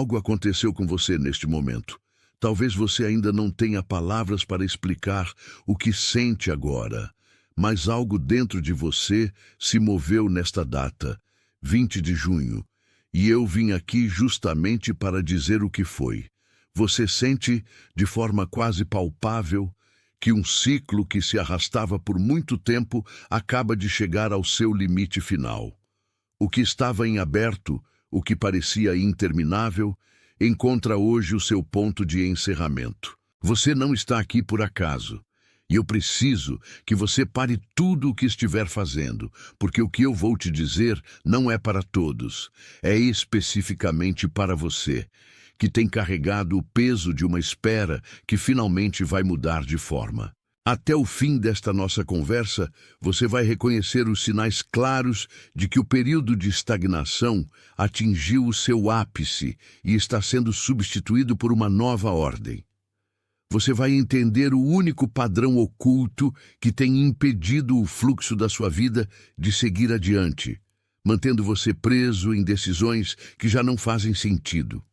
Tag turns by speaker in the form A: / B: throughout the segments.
A: Algo aconteceu com você neste momento. Talvez você ainda não tenha palavras para explicar o que sente agora, mas algo dentro de você se moveu nesta data, 20 de junho, e eu vim aqui justamente para dizer o que foi. Você sente, de forma quase palpável, que um ciclo que se arrastava por muito tempo acaba de chegar ao seu limite final. O que estava em aberto, o que parecia interminável, encontra hoje o seu ponto de encerramento. Você não está aqui por acaso. E eu preciso que você pare tudo o que estiver fazendo, porque o que eu vou te dizer não é para todos, é especificamente para você, que tem carregado o peso de uma espera que finalmente vai mudar de forma. Até o fim desta nossa conversa, você vai reconhecer os sinais claros de que o período de estagnação atingiu o seu ápice e está sendo substituído por uma nova ordem. Você vai entender o único padrão oculto que tem impedido o fluxo da sua vida de seguir adiante, mantendo você preso em decisões que já não fazem sentido.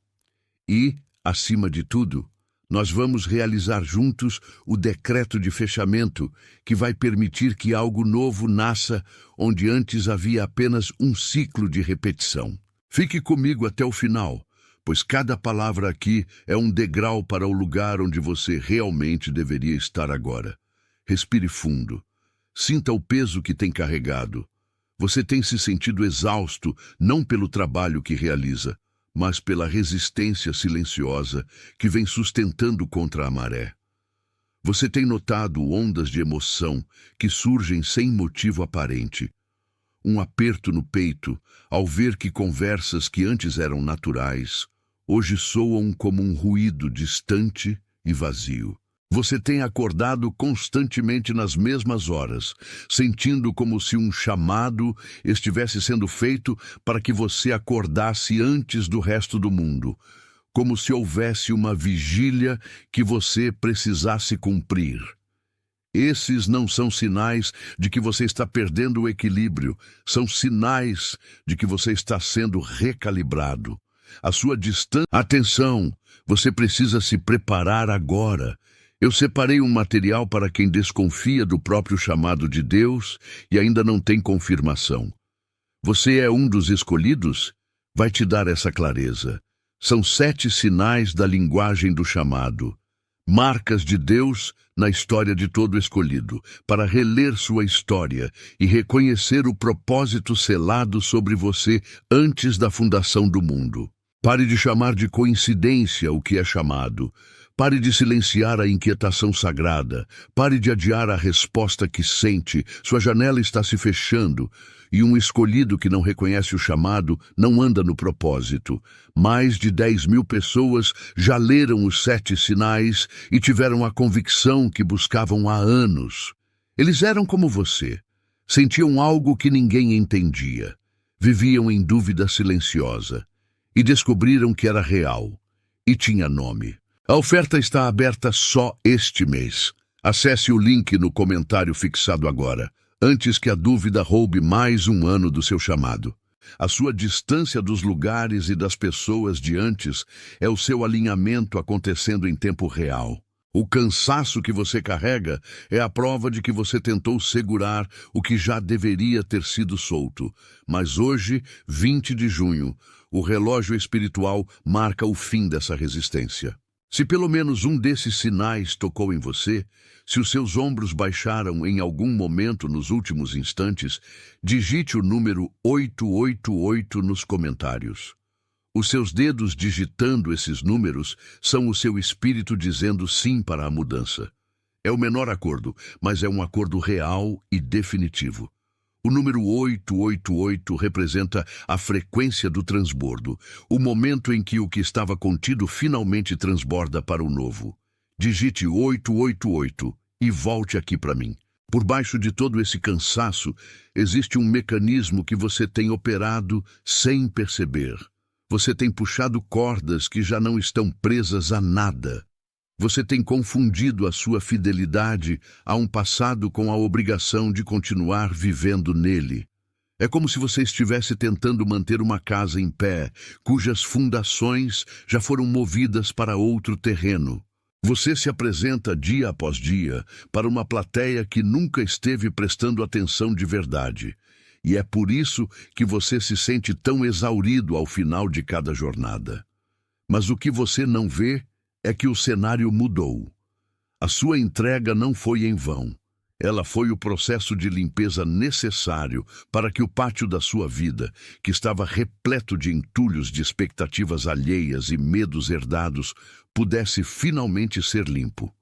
A: E, acima de tudo, nós vamos realizar juntos o decreto de fechamento que vai permitir que algo novo nasça onde antes havia apenas um ciclo de repetição. Fique comigo até o final, pois cada palavra aqui é um degrau para o lugar onde você realmente deveria estar agora. Respire fundo. Sinta o peso que tem carregado. Você tem se sentido exausto não pelo trabalho que realiza, mas pela resistência silenciosa que vem sustentando contra a maré. Você tem notado ondas de emoção que surgem sem motivo aparente. Um aperto no peito ao ver que conversas que antes eram naturais, hoje soam como um ruído distante e vazio. Você tem acordado constantemente nas mesmas horas, sentindo como se um chamado estivesse sendo feito para que você acordasse antes do resto do mundo, como se houvesse uma vigília que você precisasse cumprir. Esses não são sinais de que você está perdendo o equilíbrio, são sinais de que você está sendo recalibrado. A sua distância... Atenção, você precisa se preparar agora. Eu separei um material para quem desconfia do próprio chamado de Deus e ainda não tem confirmação. Você é um dos escolhidos? Vai te dar essa clareza. São 7 sinais da linguagem do chamado, marcas de Deus na história de todo escolhido, para reler sua história e reconhecer o propósito selado sobre você antes da fundação do mundo. Pare de chamar de coincidência o que é chamado. Pare de silenciar a inquietação sagrada. Pare de adiar a resposta que sente. Sua janela está se fechando e um escolhido que não reconhece o chamado não anda no propósito. Mais de 10.000 pessoas já leram os 7 sinais e tiveram a convicção que buscavam há anos. Eles eram como você. Sentiam algo que ninguém entendia. Viviam em dúvida silenciosa. E descobriram que era real. E tinha nome. A oferta está aberta só este mês. Acesse o link no comentário fixado agora, antes que a dúvida roube mais um ano do seu chamado. A sua distância dos lugares e das pessoas de antes é o seu alinhamento acontecendo em tempo real. O cansaço que você carrega é a prova de que você tentou segurar o que já deveria ter sido solto. Mas hoje, 20 de junho, o relógio espiritual marca o fim dessa resistência. Se pelo menos um desses sinais tocou em você, se os seus ombros baixaram em algum momento nos últimos instantes, digite o número 888 nos comentários. Os seus dedos digitando esses números são o seu espírito dizendo sim para a mudança. É o menor acordo, mas é um acordo real e definitivo. O número 888 representa a frequência do transbordo, o momento em que o que estava contido finalmente transborda para o novo. Digite 888 e volte aqui para mim. Por baixo de todo esse cansaço, existe um mecanismo que você tem operado sem perceber. Você tem puxado cordas que já não estão presas a nada. Você tem confundido a sua fidelidade a um passado com a obrigação de continuar vivendo nele. É como se você estivesse tentando manter uma casa em pé, cujas fundações já foram movidas para outro terreno. Você se apresenta dia após dia para uma plateia que nunca esteve prestando atenção de verdade. E é por isso que você se sente tão exaurido ao final de cada jornada. Mas o que você não vê é que o cenário mudou. A sua entrega não foi em vão. Ela foi o processo de limpeza necessário para que o pátio da sua vida, que estava repleto de entulhos de expectativas alheias e medos herdados, pudesse finalmente ser limpo.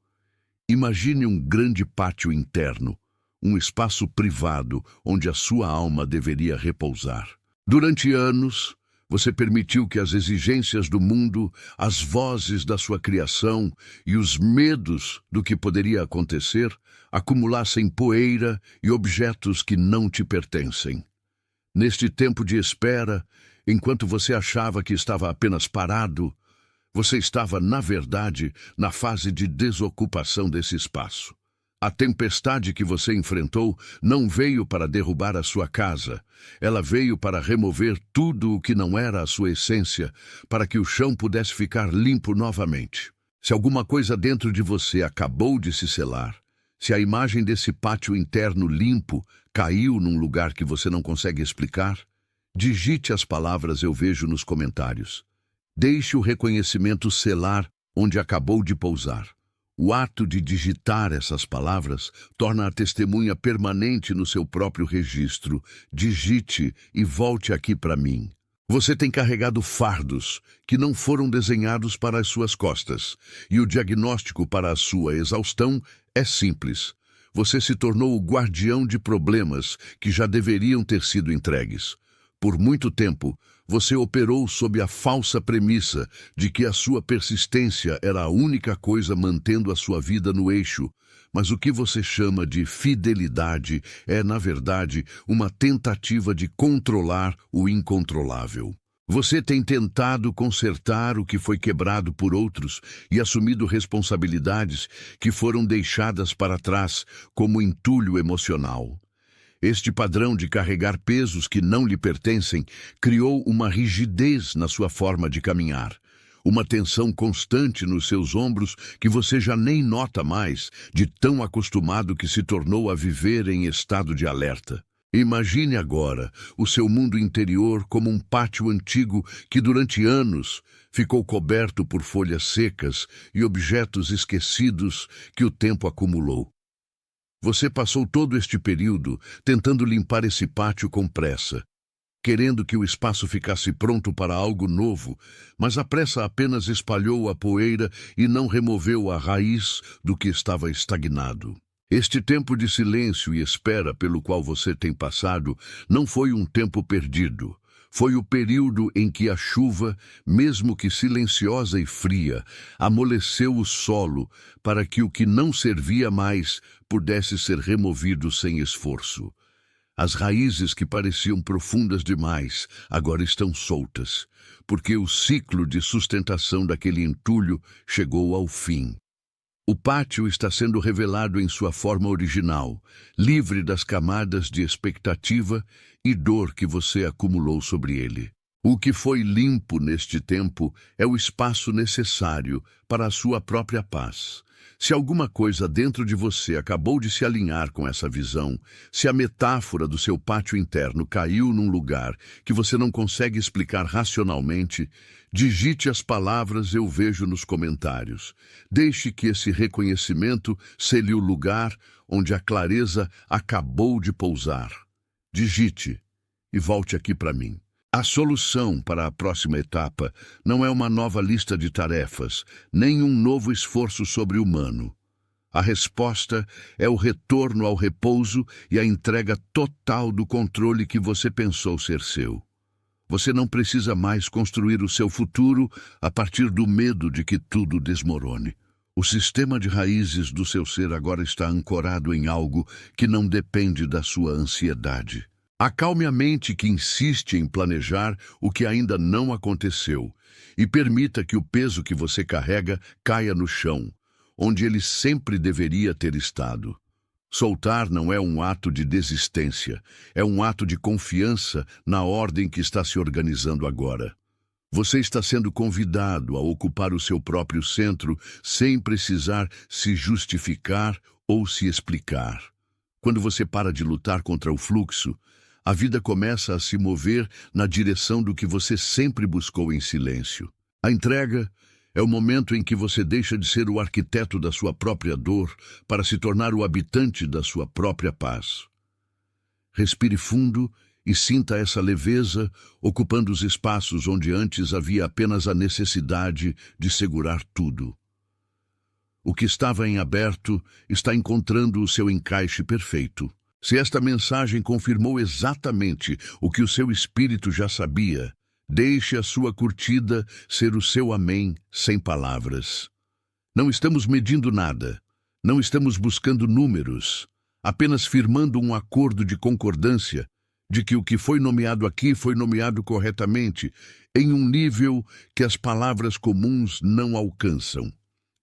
A: Imagine um grande pátio interno, um espaço privado onde a sua alma deveria repousar. Durante anos, você permitiu que as exigências do mundo, as vozes da sua criação e os medos do que poderia acontecer acumulassem poeira e objetos que não te pertencem. Neste tempo de espera, enquanto você achava que estava apenas parado, você estava, na verdade, na fase de desocupação desse espaço. A tempestade que você enfrentou não veio para derrubar a sua casa. Ela veio para remover tudo o que não era a sua essência, para que o chão pudesse ficar limpo novamente. Se alguma coisa dentro de você acabou de se selar, se a imagem desse pátio interno limpo caiu num lugar que você não consegue explicar, digite as palavras "eu vejo" nos comentários. Deixe o reconhecimento selar onde acabou de pousar. O ato de digitar essas palavras torna a testemunha permanente no seu próprio registro. Digite e volte aqui para mim. Você tem carregado fardos que não foram desenhados para as suas costas, e o diagnóstico para a sua exaustão é simples. Você se tornou o guardião de problemas que já deveriam ter sido entregues. Por muito tempo, você operou sob a falsa premissa de que a sua persistência era a única coisa mantendo a sua vida no eixo, mas o que você chama de fidelidade é, na verdade, uma tentativa de controlar o incontrolável. Você tem tentado consertar o que foi quebrado por outros e assumido responsabilidades que foram deixadas para trás como entulho emocional. Este padrão de carregar pesos que não lhe pertencem criou uma rigidez na sua forma de caminhar, uma tensão constante nos seus ombros que você já nem nota mais, de tão acostumado que se tornou a viver em estado de alerta. Imagine agora o seu mundo interior como um pátio antigo que durante anos ficou coberto por folhas secas e objetos esquecidos que o tempo acumulou. Você passou todo este período tentando limpar esse pátio com pressa, querendo que o espaço ficasse pronto para algo novo, mas a pressa apenas espalhou a poeira e não removeu a raiz do que estava estagnado. Este tempo de silêncio e espera pelo qual você tem passado não foi um tempo perdido. Foi o período em que a chuva, mesmo que silenciosa e fria, amoleceu o solo para que o que não servia mais pudesse ser removido sem esforço. As raízes que pareciam profundas demais agora estão soltas, porque o ciclo de sustentação daquele entulho chegou ao fim. O pátio está sendo revelado em sua forma original, livre das camadas de expectativa e dor que você acumulou sobre ele. O que foi limpo neste tempo é o espaço necessário para a sua própria paz. Se alguma coisa dentro de você acabou de se alinhar com essa visão, se a metáfora do seu pátio interno caiu num lugar que você não consegue explicar racionalmente, digite as palavras "eu vejo" nos comentários. Deixe que esse reconhecimento sele o lugar onde a clareza acabou de pousar. Digite e volte aqui para mim. A solução para a próxima etapa não é uma nova lista de tarefas, nem um novo esforço sobre-humano. A resposta é o retorno ao repouso e a entrega total do controle que você pensou ser seu. Você não precisa mais construir o seu futuro a partir do medo de que tudo desmorone. O sistema de raízes do seu ser agora está ancorado em algo que não depende da sua ansiedade. Acalme a mente que insiste em planejar o que ainda não aconteceu e permita que o peso que você carrega caia no chão, onde ele sempre deveria ter estado. Soltar não é um ato de desistência, é um ato de confiança na ordem que está se organizando agora. Você está sendo convidado a ocupar o seu próprio centro sem precisar se justificar ou se explicar. Quando você para de lutar contra o fluxo, a vida começa a se mover na direção do que você sempre buscou em silêncio. A entrega é o momento em que você deixa de ser o arquiteto da sua própria dor para se tornar o habitante da sua própria paz. Respire fundo e sinta essa leveza ocupando os espaços onde antes havia apenas a necessidade de segurar tudo. O que estava em aberto está encontrando o seu encaixe perfeito. Se esta mensagem confirmou exatamente o que o seu espírito já sabia, deixe a sua curtida ser o seu amém sem palavras. Não estamos medindo nada, não estamos buscando números, apenas firmando um acordo de concordância de que o que foi nomeado aqui foi nomeado corretamente, em um nível que as palavras comuns não alcançam.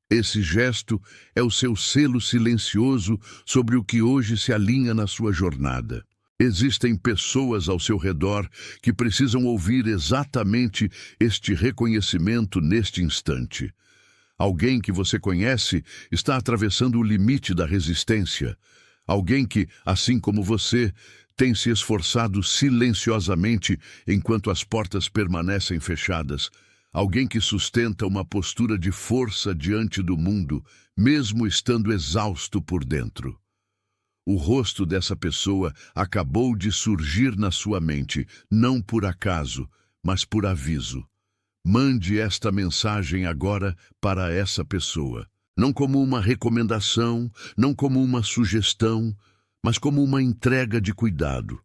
A: Esse gesto é o seu selo silencioso sobre o que hoje se alinha na sua jornada. Existem pessoas ao seu redor que precisam ouvir exatamente este reconhecimento neste instante. Alguém que você conhece está atravessando o limite da resistência. Alguém que, assim como você, tem se esforçado silenciosamente enquanto as portas permanecem fechadas. Alguém que sustenta uma postura de força diante do mundo, mesmo estando exausto por dentro. O rosto dessa pessoa acabou de surgir na sua mente, não por acaso, mas por aviso. Mande esta mensagem agora para essa pessoa. Não como uma recomendação, não como uma sugestão, mas como uma entrega de cuidado.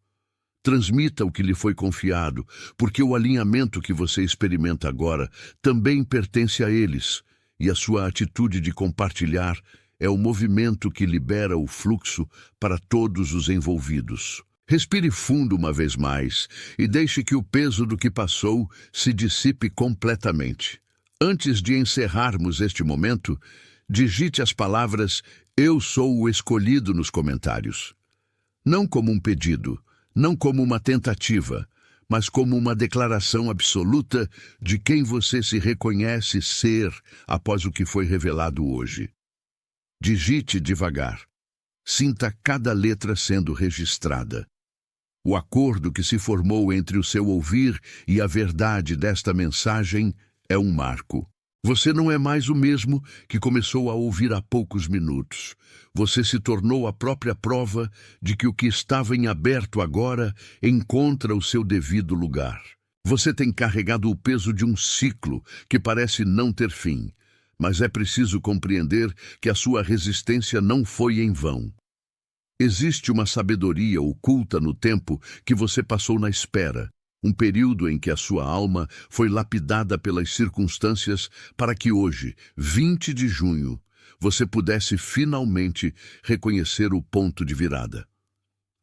A: Transmita o que lhe foi confiado, porque o alinhamento que você experimenta agora também pertence a eles, e a sua atitude de compartilhar é o movimento que libera o fluxo para todos os envolvidos. Respire fundo uma vez mais e deixe que o peso do que passou se dissipe completamente. Antes de encerrarmos este momento, digite as palavras "Eu sou o escolhido" nos comentários. Não como um pedido, não como uma tentativa, mas como uma declaração absoluta de quem você se reconhece ser após o que foi revelado hoje. Digite devagar. Sinta cada letra sendo registrada. O acordo que se formou entre o seu ouvir e a verdade desta mensagem é um marco. Você não é mais o mesmo que começou a ouvir há poucos minutos. Você se tornou a própria prova de que o que estava em aberto agora encontra o seu devido lugar. Você tem carregado o peso de um ciclo que parece não ter fim, mas é preciso compreender que a sua resistência não foi em vão. Existe uma sabedoria oculta no tempo que você passou na espera, um período em que a sua alma foi lapidada pelas circunstâncias para que hoje, 20 de junho, você pudesse finalmente reconhecer o ponto de virada.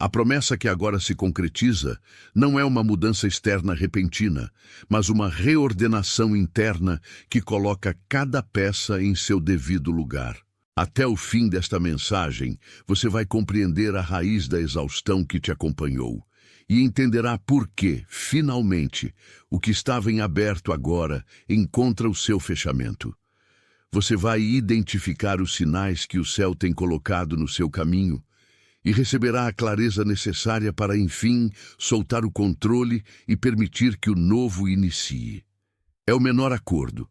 A: A promessa que agora se concretiza não é uma mudança externa repentina, mas uma reordenação interna que coloca cada peça em seu devido lugar. Até o fim desta mensagem, você vai compreender a raiz da exaustão que te acompanhou e entenderá por que, finalmente, o que estava em aberto agora encontra o seu fechamento. Você vai identificar os sinais que o céu tem colocado no seu caminho e receberá a clareza necessária para, enfim, soltar o controle e permitir que o novo inicie. É o menor acordo,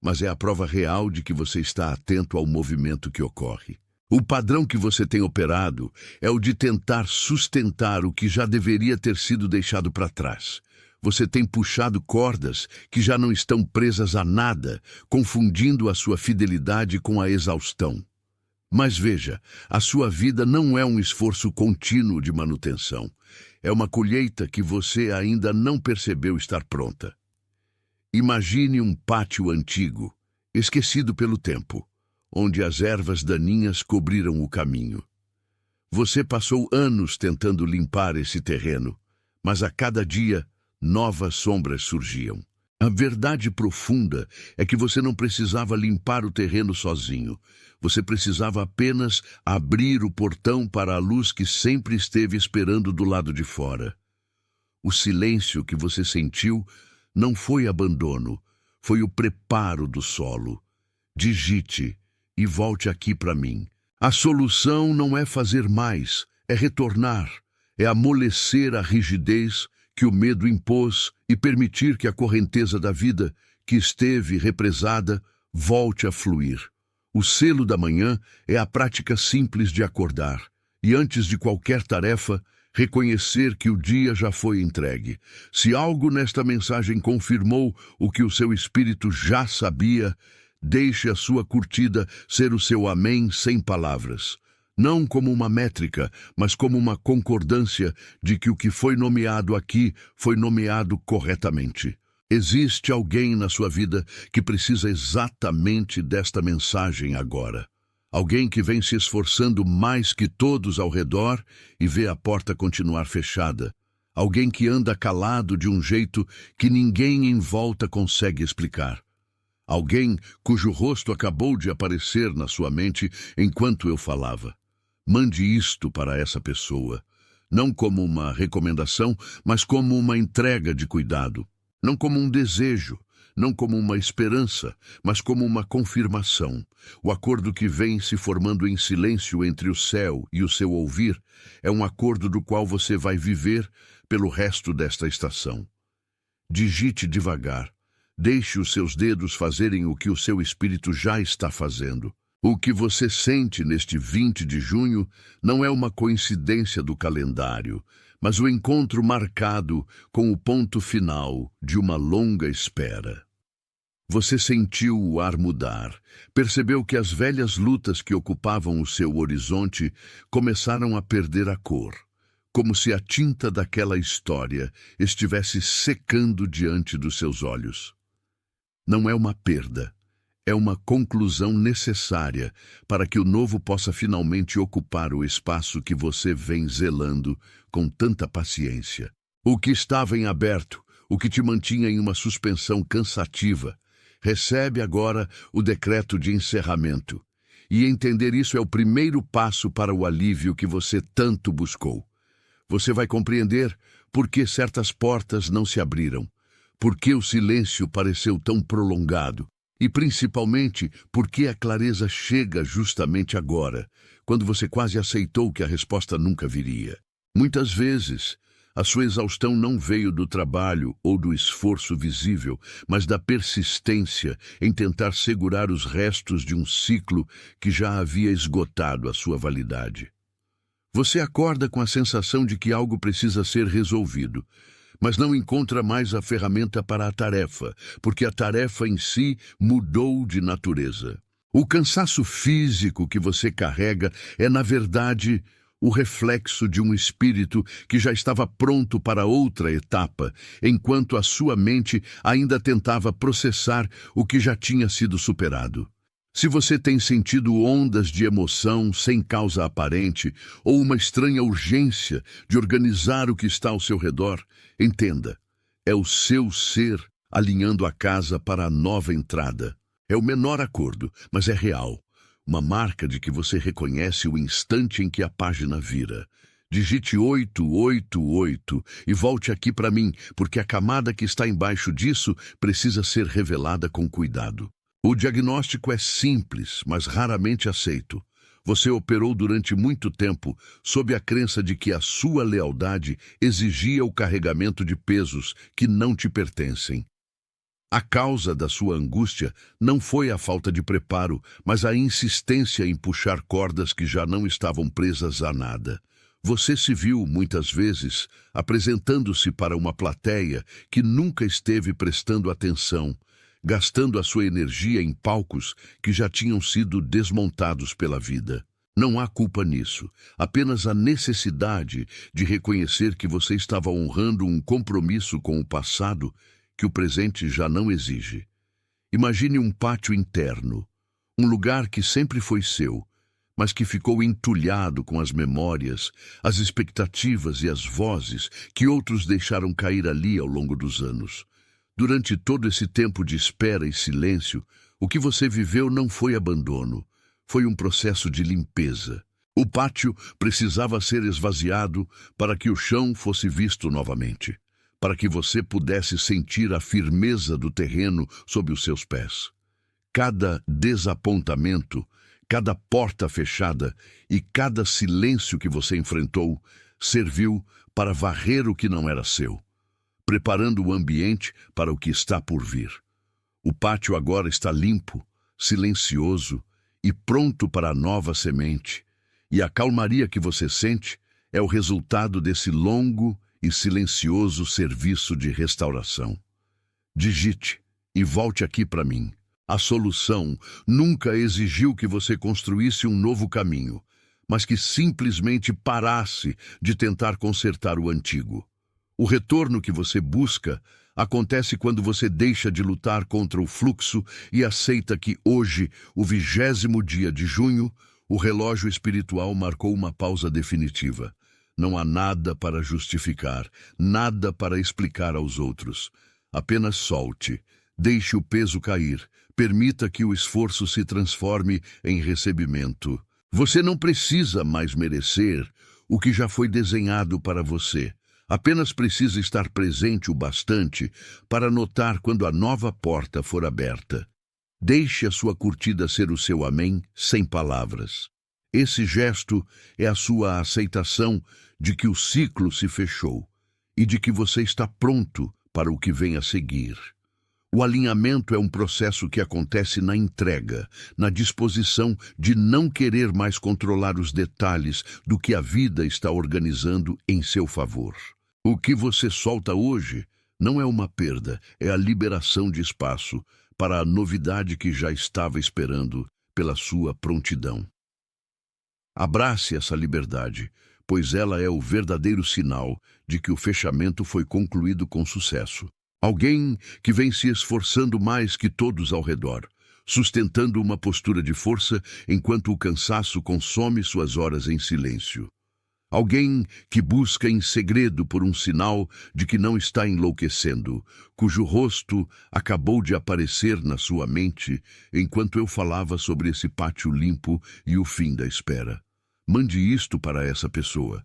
A: mas é a prova real de que você está atento ao movimento que ocorre. O padrão que você tem operado é o de tentar sustentar o que já deveria ter sido deixado para trás. Você tem puxado cordas que já não estão presas a nada, confundindo a sua fidelidade com a exaustão. Mas veja, a sua vida não é um esforço contínuo de manutenção. É uma colheita que você ainda não percebeu estar pronta. Imagine um pátio antigo, esquecido pelo tempo, onde as ervas daninhas cobriram o caminho. Você passou anos tentando limpar esse terreno, mas a cada dia novas sombras surgiam. A verdade profunda é que você não precisava limpar o terreno sozinho. Você precisava apenas abrir o portão para a luz que sempre esteve esperando do lado de fora. O silêncio que você sentiu não foi abandono, foi o preparo do solo. Digite e volte aqui para mim. A solução não é fazer mais, é retornar, é amolecer a rigidez que o medo impôs e permitir que a correnteza da vida, que esteve represada, volte a fluir. O selo da manhã é a prática simples de acordar e, antes de qualquer tarefa, reconhecer que o dia já foi entregue. Se algo nesta mensagem confirmou o que o seu espírito já sabia, deixe a sua curtida ser o seu amém sem palavras. Não como uma métrica, mas como uma concordância de que o que foi nomeado aqui foi nomeado corretamente. Existe alguém na sua vida que precisa exatamente desta mensagem agora. Alguém que vem se esforçando mais que todos ao redor e vê a porta continuar fechada. Alguém que anda calado de um jeito que ninguém em volta consegue explicar. Alguém cujo rosto acabou de aparecer na sua mente enquanto eu falava. Mande isto para essa pessoa, não como uma recomendação, mas como uma entrega de cuidado. Não como um desejo, não como uma esperança, mas como uma confirmação. O acordo que vem se formando em silêncio entre o céu e o seu ouvir é um acordo do qual você vai viver pelo resto desta estação. Digite devagar. Deixe os seus dedos fazerem o que o seu espírito já está fazendo. O que você sente neste 20 de junho não é uma coincidência do calendário, mas o encontro marcado com o ponto final de uma longa espera. Você sentiu o ar mudar, percebeu que as velhas lutas que ocupavam o seu horizonte começaram a perder a cor, como se a tinta daquela história estivesse secando diante dos seus olhos. Não é uma perda. É uma conclusão necessária para que o novo possa finalmente ocupar o espaço que você vem zelando com tanta paciência. O que estava em aberto, o que te mantinha em uma suspensão cansativa, recebe agora o decreto de encerramento. E entender isso é o primeiro passo para o alívio que você tanto buscou. Você vai compreender por que certas portas não se abriram, por que o silêncio pareceu tão prolongado, e principalmente porque a clareza chega justamente agora, quando você quase aceitou que a resposta nunca viria. Muitas vezes, a sua exaustão não veio do trabalho ou do esforço visível, mas da persistência em tentar segurar os restos de um ciclo que já havia esgotado a sua validade. Você acorda com a sensação de que algo precisa ser resolvido, mas não encontra mais a ferramenta para a tarefa, porque a tarefa em si mudou de natureza. O cansaço físico que você carrega é, na verdade, o reflexo de um espírito que já estava pronto para outra etapa, enquanto a sua mente ainda tentava processar o que já tinha sido superado. Se você tem sentido ondas de emoção sem causa aparente ou uma estranha urgência de organizar o que está ao seu redor, entenda, é o seu ser alinhando a casa para a nova entrada. É o menor acordo, mas é real. Uma marca de que você reconhece o instante em que a página vira. Digite 888 e volte aqui para mim, porque a camada que está embaixo disso precisa ser revelada com cuidado. O diagnóstico é simples, mas raramente aceito. Você operou durante muito tempo sob a crença de que a sua lealdade exigia o carregamento de pesos que não te pertencem. A causa da sua angústia não foi a falta de preparo, mas a insistência em puxar cordas que já não estavam presas a nada. Você se viu, muitas vezes, apresentando-se para uma plateia que nunca esteve prestando atenção, gastando a sua energia em palcos que já tinham sido desmontados pela vida. Não há culpa nisso, apenas a necessidade de reconhecer que você estava honrando um compromisso com o passado que o presente já não exige. Imagine um pátio interno, um lugar que sempre foi seu, mas que ficou entulhado com as memórias, as expectativas e as vozes que outros deixaram cair ali ao longo dos anos. Durante todo esse tempo de espera e silêncio, o que você viveu não foi abandono, foi um processo de limpeza. O pátio precisava ser esvaziado para que o chão fosse visto novamente, para que você pudesse sentir a firmeza do terreno sob os seus pés. Cada desapontamento, cada porta fechada e cada silêncio que você enfrentou serviu para varrer o que não era seu, preparando o ambiente para o que está por vir. O pátio agora está limpo, silencioso e pronto para a nova semente, e a calmaria que você sente é o resultado desse longo e silencioso serviço de restauração. Digite e volte aqui para mim. A solução nunca exigiu que você construísse um novo caminho, mas que simplesmente parasse de tentar consertar o antigo. O retorno que você busca acontece quando você deixa de lutar contra o fluxo e aceita que hoje, o 20º dia de junho, o relógio espiritual marcou uma pausa definitiva. Não há nada para justificar, nada para explicar aos outros. Apenas solte, deixe o peso cair, permita que o esforço se transforme em recebimento. Você não precisa mais merecer o que já foi desenhado para você. Apenas precisa estar presente o bastante para notar quando a nova porta for aberta. Deixe a sua curtida ser o seu amém sem palavras. Esse gesto é a sua aceitação de que o ciclo se fechou e de que você está pronto para o que vem a seguir. O alinhamento é um processo que acontece na entrega, na disposição de não querer mais controlar os detalhes do que a vida está organizando em seu favor. O que você solta hoje não é uma perda, é a liberação de espaço para a novidade que já estava esperando pela sua prontidão. Abrace essa liberdade, pois ela é o verdadeiro sinal de que o fechamento foi concluído com sucesso. Alguém que vem se esforçando mais que todos ao redor, sustentando uma postura de força enquanto o cansaço consome suas horas em silêncio. Alguém que busca em segredo por um sinal de que não está enlouquecendo, cujo rosto acabou de aparecer na sua mente enquanto eu falava sobre esse pátio limpo e o fim da espera. Mande isto para essa pessoa.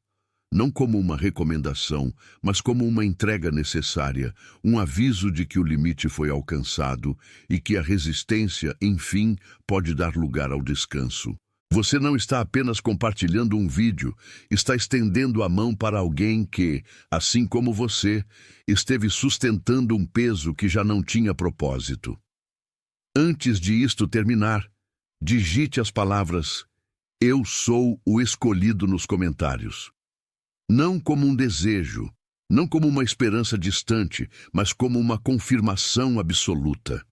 A: Não como uma recomendação, mas como uma entrega necessária, um aviso de que o limite foi alcançado e que a resistência, enfim, pode dar lugar ao descanso. Você não está apenas compartilhando um vídeo, está estendendo a mão para alguém que, assim como você, esteve sustentando um peso que já não tinha propósito. Antes de isto terminar, digite as palavras "Eu sou o escolhido" nos comentários. Não como um desejo, não como uma esperança distante, mas como uma confirmação absoluta.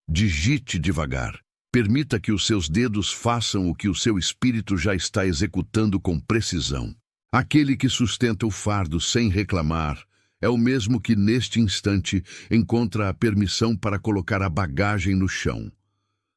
A: Digite devagar. Permita que os seus dedos façam o que o seu espírito já está executando com precisão. Aquele que sustenta o fardo sem reclamar é o mesmo que, neste instante, encontra a permissão para colocar a bagagem no chão.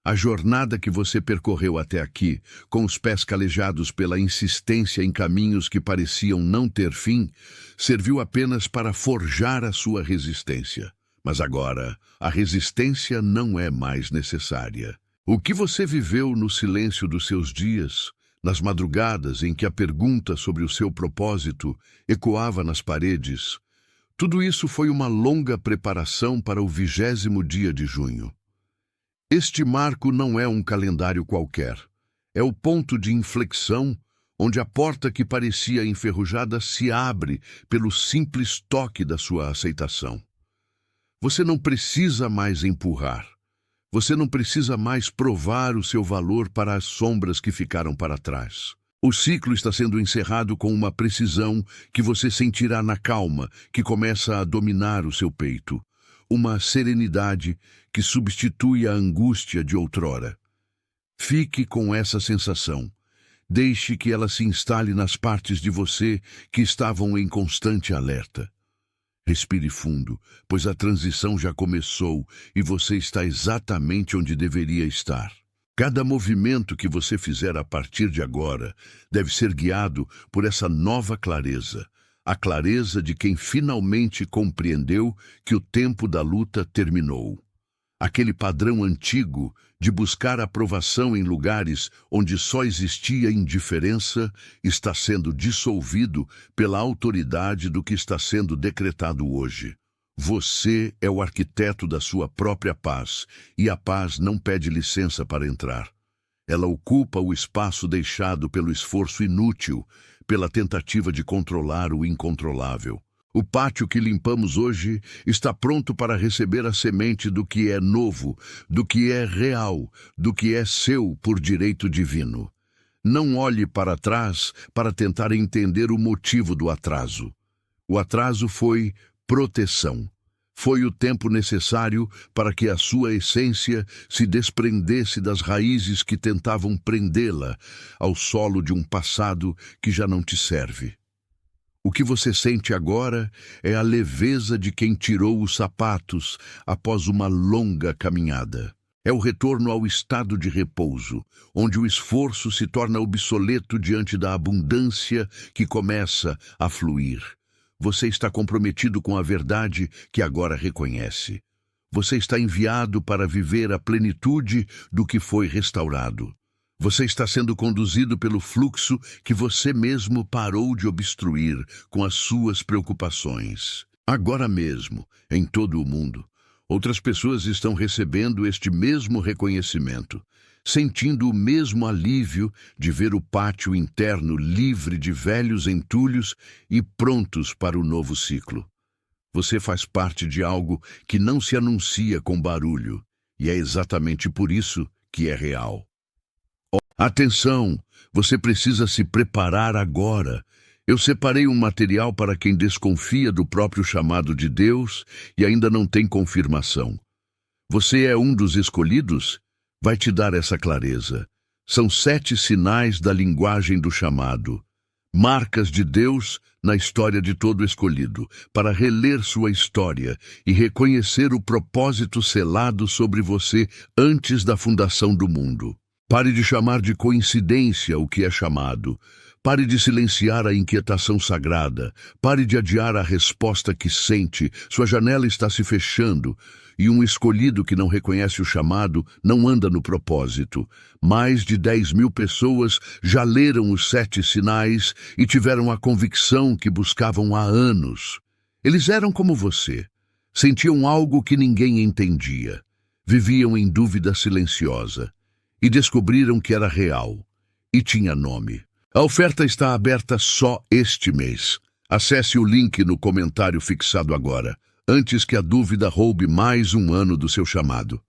A: A jornada que você percorreu até aqui, com os pés calejados pela insistência em caminhos que pareciam não ter fim, serviu apenas para forjar a sua resistência. Mas agora, a resistência não é mais necessária. O que você viveu no silêncio dos seus dias, nas madrugadas em que a pergunta sobre o seu propósito ecoava nas paredes, tudo isso foi uma longa preparação para o 20º dia de junho. Este marco não é um calendário qualquer. É o ponto de inflexão onde a porta que parecia enferrujada se abre pelo simples toque da sua aceitação. Você não precisa mais empurrar. Você não precisa mais provar o seu valor para as sombras que ficaram para trás. O ciclo está sendo encerrado com uma precisão que você sentirá na calma que começa a dominar o seu peito. Uma serenidade que substitui a angústia de outrora. Fique com essa sensação. Deixe que ela se instale nas partes de você que estavam em constante alerta. Respire fundo, pois a transição já começou e você está exatamente onde deveria estar. Cada movimento que você fizer a partir de agora deve ser guiado por essa nova clareza. a clareza de quem finalmente compreendeu que o tempo da luta terminou. Aquele padrão antigo de buscar aprovação em lugares onde só existia indiferença está sendo dissolvido pela autoridade do que está sendo decretado hoje. Você é o arquiteto da sua própria paz, e a paz não pede licença para entrar. Ela ocupa o espaço deixado pelo esforço inútil, pela tentativa de controlar o incontrolável. O pátio que limpamos hoje está pronto para receber a semente do que é novo, do que é real, do que é seu por direito divino. Não olhe para trás para tentar entender o motivo do atraso. O atraso foi proteção. Foi o tempo necessário para que a sua essência se desprendesse das raízes que tentavam prendê-la ao solo de um passado que já não te serve. O que você sente agora é a leveza de quem tirou os sapatos após uma longa caminhada. É o retorno ao estado de repouso, onde o esforço se torna obsoleto diante da abundância que começa a fluir. Você está comprometido com a verdade que agora reconhece. Você está enviado para viver a plenitude do que foi restaurado. Você está sendo conduzido pelo fluxo que você mesmo parou de obstruir com as suas preocupações. Agora mesmo, em todo o mundo, outras pessoas estão recebendo este mesmo reconhecimento, sentindo o mesmo alívio de ver o pátio interno livre de velhos entulhos e prontos para o novo ciclo. Você faz parte de algo que não se anuncia com barulho, e é exatamente por isso que é real. Atenção, você precisa se preparar agora. Eu separei um material para quem desconfia do próprio chamado de Deus e ainda não tem confirmação. Você é um dos escolhidos? Vai te dar essa clareza. São 7 sinais da linguagem do chamado. Marcas de Deus na história de todo escolhido, para reler sua história e reconhecer o propósito selado sobre você antes da fundação do mundo. Pare de chamar de coincidência o que é chamado. Pare de silenciar a inquietação sagrada. Pare de adiar a resposta que sente. Sua janela está se fechando. E um escolhido que não reconhece o chamado não anda no propósito. Mais de 10.000 pessoas já leram os 7 sinais e tiveram a convicção que buscavam há anos. Eles eram como você. Sentiam algo que ninguém entendia. Viviam em dúvida silenciosa. E descobriram que era real. E tinha nome. A oferta está aberta só este mês. Acesse o link no comentário fixado agora, antes que a dúvida roube mais um ano do seu chamado.